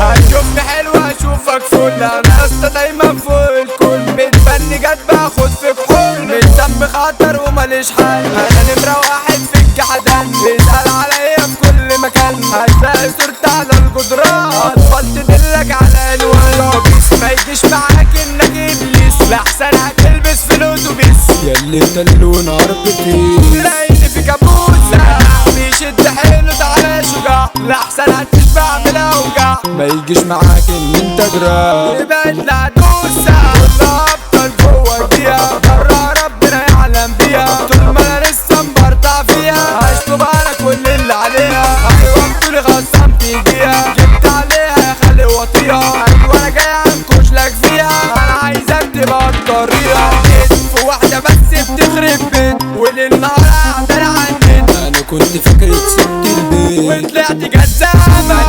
هتشوفني حلو هشوفك فل، انا اسطى دايما فوق الكل، بتفني جت باخد في كحول، مش ذنب خطر وماليش حل، انا نمرة واحد في الجحدان، بيسأل عليا في كل مكان، هتلاقي صورتي على الجدران، اطفال تدلك على الوان، ما يجيش معاك انك ابليس، لاحسن هتلبس في الاتوبيس، ياللي انت اللون عربتي لقيتني في كابوسة، بيشد حيله تعالى شجاع، لاحسن هتشبع من الاوجاع، ما يجيش معاك ان انت دراع، يبعد العدوسة كلها ابطال جوا الدقيقة، برا ربنا يعلم بيها، طول ما انا لسه مبرطع فيها، هشطب على كل اللي عليها، ايوه بطولي خصمت يجيها، جبت عليها يا خالي وطيها، ايوه انا جاي انكش لك فيها، انا عايزك تبقى الطريقة، في واحدة بس بتخرب بيت، وللنهار قاعدة عندي، انا كنت فاكر سبت البيت وطلعت جزامة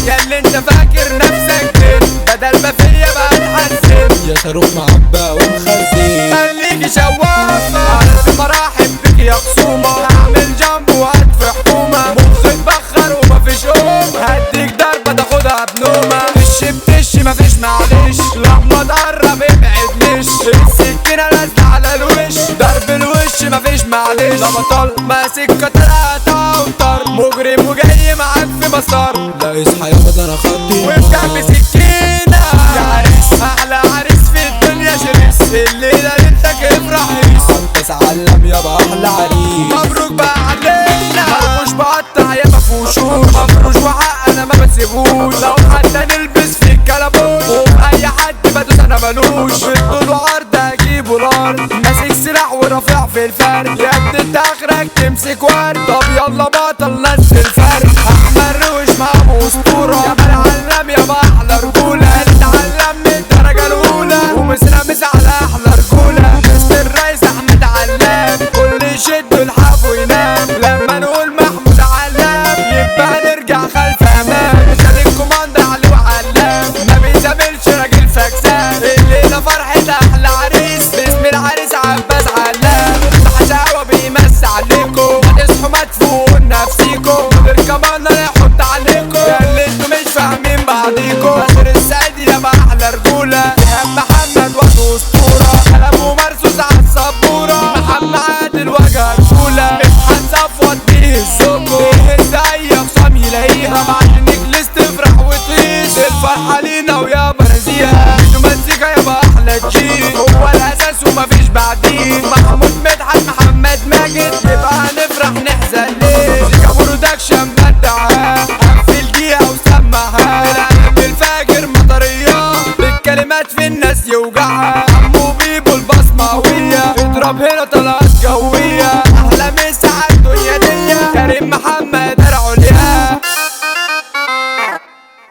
يا اللي انت فاكر نفسك جد، بدل ما فيا بقى اتحسن، يا صاروخ معبى ومخزن، خليكي شوافة ألف مراحب بك يا خصومة، هعمل جنب وهدفي حكومة، مخك بخر ومفيش قوم، هديك ضربة تاخدها بنومة، تش بتش مفيش معلش، لما تقرب ابعدنيش، السكينة نازلة على الوش، ضرب الوش مفيش معلش، لا بطل ماسك قطرة توتر، مجرم وجاي معاك في مسار، لا اصحى يابا ده انا خطي وفي جنب سكينة يا عريس، أحلى عريس في الدنيا شريس، الليلة ليلتك افرح هيس، بس علم يابا احلى عريس، مبروك بقى علينا، مرموش بقطع يا مفوشوش، مفروش وحق انا ما بسيبوش، لو حتى نلبس في الكلابوش، وفي اي حد بدوس انا ملوش، بالطول وعرض هجيبه الارض، ماسك سلاح ورافع في الفرد، يا ابني انت اخرك تمسك ورد، طب يلا بطل نزل الفرد، احمد روش معاه اسطوره، يا بالعلم يابا احلى رجوله، اتعلم من الدرجه الاولى، ومسرمس على احلى رجوله، مستر الريس احمد علام، كل يشد الحاف وينام، لما نقول محمود علام يبقى نرجع خلف امام، شال الكوماند علي وعلام، ما بيزاملش راجل فاكسان، الليله فرحه احلى عريس، باسم العريس عباس علام، حشاوه بيمس عليكم، هتصحوا ما تفوقوا نفسيكم، غير كمان انا يحط عليكم، يا اللي انتوا مش فاهمين بعضيكم، بشر السعيد يا ما احلى رجوله، ايهاب محمد وقت اسطوره، كلامه مرصوص على السبوره، محمد عادل وجه رجوله، مدحت صفوت بيه الزوكو، يهز اي خصام يلاقيها، معاك نجلس تفرح وتقيس، الفرحه لينا ويابا نزيها، بدو مزيكا يابا احلى تجيب، هو الاساس ومفيش بعديه، محمود مدحت محمد ماجد، يبقى هنفرح نحزن ليه، زيكا برودكشن بدعها، قفل دقيقه وسمعها، القلب الفاجر مطريه، بالكلمات في الناس يوجعها، عمو بيبو البصماويه، اضرب هنا طلعت جويه.